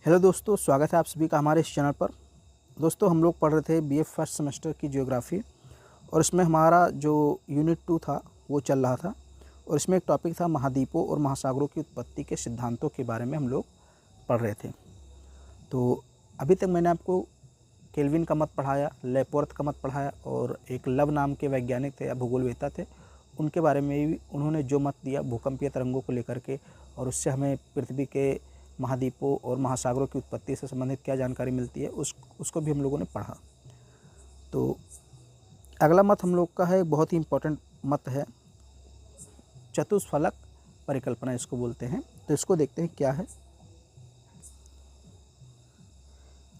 Hello दोस्तों, स्वागत है आप सभी का हमारे इस चैनल पर। दोस्तों, हम लोग पढ़ रहे थे बीए फर्स्ट सेमेस्टर की ज्योग्राफी और इसमें हमारा जो यूनिट 2 था वो चल रहा था और इसमें एक टॉपिक था महाद्वीपों और महासागरों की उत्पत्ति के सिद्धांतों के बारे में हम लोग पढ़ रहे थे। तो अभी तक मैंने आपको केल्विन का मत पढ़ाया, लेपवर्थ का मत पढ़ाया और एक लव नाम के वैज्ञानिक थे या भूगोलवेत्ता थे, उनके बारे में भी उन्होंने जो मत दिया भूकंपीय तरंगों को लेकर के और उससे हमें पृथ्वी के महाद्वीपों और महासागरों की उत्पत्ति से संबंधित क्या जानकारी मिलती है उसको भी हम लोगों ने पढ़ा। तो अगला मत हम लोग का है, बहुत ही इम्पोर्टेंट मत है, चतुष्फलक परिकल्पना इसको बोलते हैं। तो इसको देखते हैं क्या है।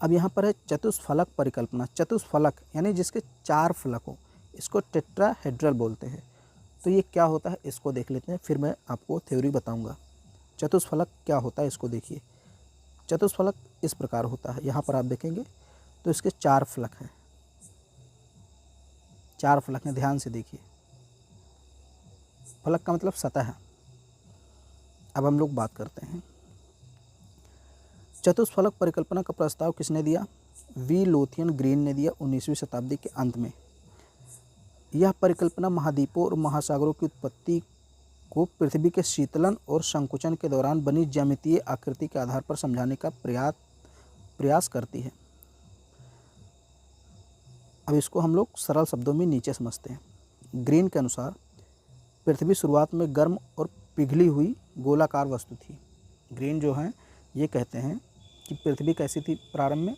अब यहाँ पर है चतुष्फलक परिकल्पना। चतुष्फलक यानी जिसके 4 फलक हो, इसको टेट्राहेड्रल बोलते हैं। तो ये क्या होता है इसको देख लेते हैं, फिर मैं आपको थ्योरी बताऊंगा। चतुष्फलक क्या होता है इसको देखिए। चतुष्फलक इस प्रकार होता है, यहाँ पर आप देखेंगे तो इसके 4 फलक हैं। 4 फलक हैं, ध्यान से देखिए। फलक का मतलब सतह है। अब हम लोग बात करते हैं, चतुष्फलक परिकल्पना का प्रस्ताव किसने दिया? वी लोथियन ग्रीन ने दिया 19वीं शताब्दी के अंत में। यह परिकल्पना महाद्वीपों और महासागरों की उत्पत्ति को पृथ्वी के शीतलन और संकुचन के दौरान बनी ज्यामितीय आकृति के आधार पर समझाने का प्रयास करती है। अब इसको हम लोग सरल शब्दों में नीचे समझते हैं। ग्रीन के अनुसार पृथ्वी शुरुआत में गर्म और पिघली हुई गोलाकार वस्तु थी। ग्रीन जो हैं ये कहते हैं कि पृथ्वी कैसी थी? प्रारंभ में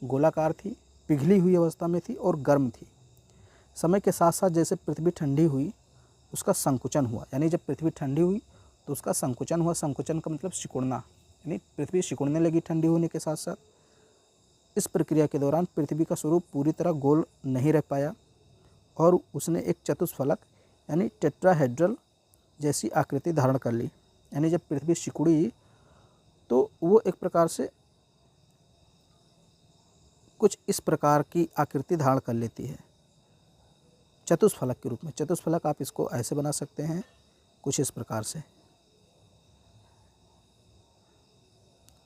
गोलाकार थी, पिघली हुई अवस्था में थी और गर्म थी। समय के साथ साथ जैसे पृथ्वी ठंडी हुई उसका संकुचन हुआ, यानी जब पृथ्वी ठंडी हुई तो उसका संकुचन हुआ। संकुचन का मतलब सिकुड़ना, यानी पृथ्वी सिकुड़ने लगी ठंडी होने के साथ साथ। इस प्रक्रिया के दौरान पृथ्वी का स्वरूप पूरी तरह गोल नहीं रह पाया और उसने एक चतुष्फलक यानी टेट्राहेड्रल जैसी आकृति धारण कर ली। यानी जब पृथ्वी सिकुड़ी तो वो एक प्रकार से कुछ इस प्रकार की आकृति धारण कर लेती है चतुष्फलक के रूप में। चतुष्फलक आप इसको ऐसे बना सकते हैं, कुछ इस प्रकार से।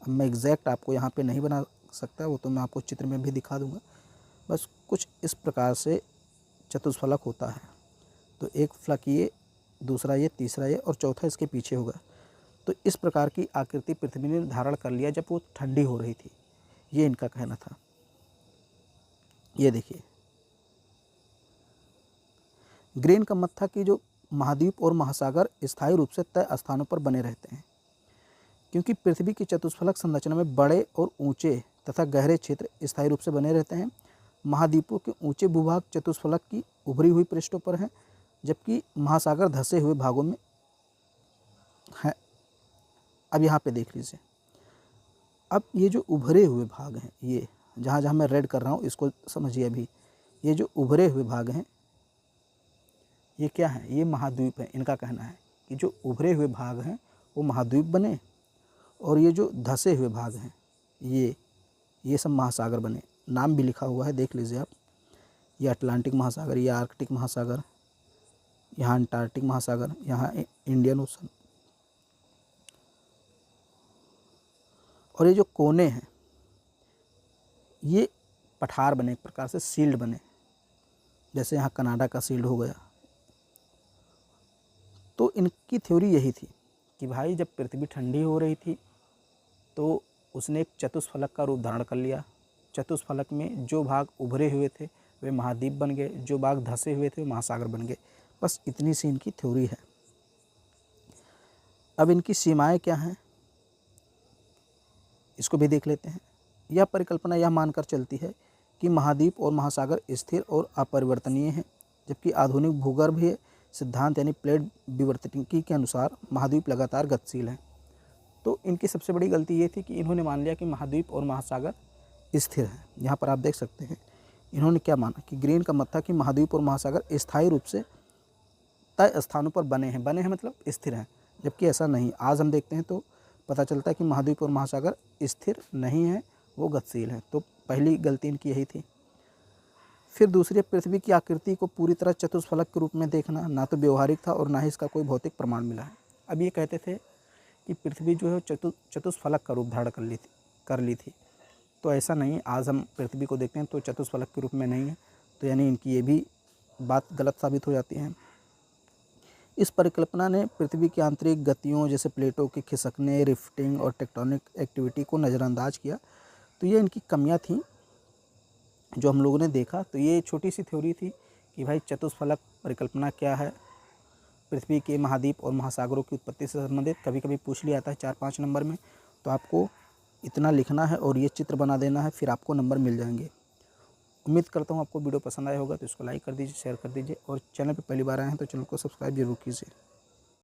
अब मैं एग्जैक्ट आपको यहाँ पे नहीं बना सकता, वो तो मैं आपको चित्र में भी दिखा दूंगा। बस कुछ इस प्रकार से चतुष्फलक होता है। तो एक फलक ये, दूसरा ये, तीसरा ये और चौथा इसके पीछे होगा। तो इस प्रकार की आकृति पृथ्वी ने धारण कर लिया जब वो ठंडी हो रही थी, ये इनका कहना था। ये देखिए, ग्रीन का मत था कि जो महाद्वीप और महासागर स्थायी रूप से तय स्थानों पर बने रहते हैं, क्योंकि पृथ्वी की चतुष्फलक संरचना में बड़े और ऊंचे तथा गहरे क्षेत्र स्थायी रूप से बने रहते हैं। महाद्वीपों के ऊंचे भूभाग चतुष्फलक की उभरी हुई पृष्ठों पर हैं, जबकि महासागर धंसे हुए भागों में हैं। अब यहाँ पे देख लीजिए, अब ये जो उभरे हुए भाग हैं, ये जहाँ जहाँ मैं रेड कर रहा हूँ इसको समझिए। अभी ये जो उभरे हुए भाग हैं ये क्या है? ये महाद्वीप है। इनका कहना है कि जो उभरे हुए भाग हैं वो महाद्वीप बने और ये जो धंसे हुए भाग हैं ये सब महासागर बने। नाम भी लिखा हुआ है, देख लीजिए आप। ये अटलांटिक महासागर, ये आर्कटिक महासागर, यहाँ अंटार्कटिक महासागर, यहाँ इंडियन ओशन। और ये जो कोने हैं ये पठार बने, एक प्रकार से शील्ड बने, जैसे यहाँ कनाडा का शील्ड हो गया। तो इनकी थ्योरी यही थी कि भाई जब पृथ्वी ठंडी हो रही थी तो उसने एक चतुष्फलक का रूप धारण कर लिया। चतुष्फलक में जो भाग उभरे हुए थे वे महाद्वीप बन गए, जो भाग धंसे हुए थे वे महासागर बन गए। बस इतनी सी इनकी थ्योरी है। अब इनकी सीमाएं क्या हैं इसको भी देख लेते हैं। यह परिकल्पना यह मानकर चलती है कि महाद्वीप और महासागर स्थिर और अपरिवर्तनीय हैं, जबकि आधुनिक भूगर्भीय सिद्धांत यानी प्लेट विवर्तनिकी के अनुसार महाद्वीप लगातार गतिशील हैं। तो इनकी सबसे बड़ी गलती ये थी कि इन्होंने मान लिया कि महाद्वीप और महासागर स्थिर हैं। यहाँ पर आप देख सकते हैं इन्होंने क्या माना कि ग्रीन का मत था कि महाद्वीप और महासागर स्थायी रूप से तय स्थानों पर बने हैं मतलब स्थिर हैं, जबकि ऐसा नहीं। आज हम देखते हैं तो पता चलता है कि महाद्वीप और महासागर स्थिर नहीं हैं, वो गतिशील हैं। तो पहली गलती इनकी यही थी। फिर दूसरी, पृथ्वी की आकृति को पूरी तरह चतुष्फलक के रूप में देखना ना तो व्यवहारिक था और ना ही इसका कोई भौतिक प्रमाण मिला है। अब ये कहते थे कि पृथ्वी जो है चतुष्फलक का रूप धारण कर ली थी, कर ली थी। तो ऐसा नहीं है, आज हम पृथ्वी को देखते हैं तो चतुष्फलक के रूप में नहीं है, तो यानी इनकी ये भी बात गलत साबित हो जाती है। इस परिकल्पना ने पृथ्वी की आंतरिक गतियों जैसे प्लेटों के खिसकने, रिफ्टिंग और टेक्टोनिक एक्टिविटी को नज़रअंदाज किया। तो ये इनकी कमियां थीं जो हम लोगों ने देखा। तो ये छोटी सी थ्योरी थी कि भाई चतुष्फलक परिकल्पना क्या है, पृथ्वी के महाद्वीप और महासागरों की उत्पत्ति से संबंधित कभी कभी पूछ लिया जाता है 4-5 नंबर में। तो आपको इतना लिखना है और ये चित्र बना देना है, फिर आपको नंबर मिल जाएंगे। उम्मीद करता हूँ आपको वीडियो पसंद आया होगा, तो इसको लाइक कर दीजिए, शेयर कर दीजिए और चैनल पर पहली बार आए हैं तो चैनल को सब्सक्राइब जरूर कीजिए।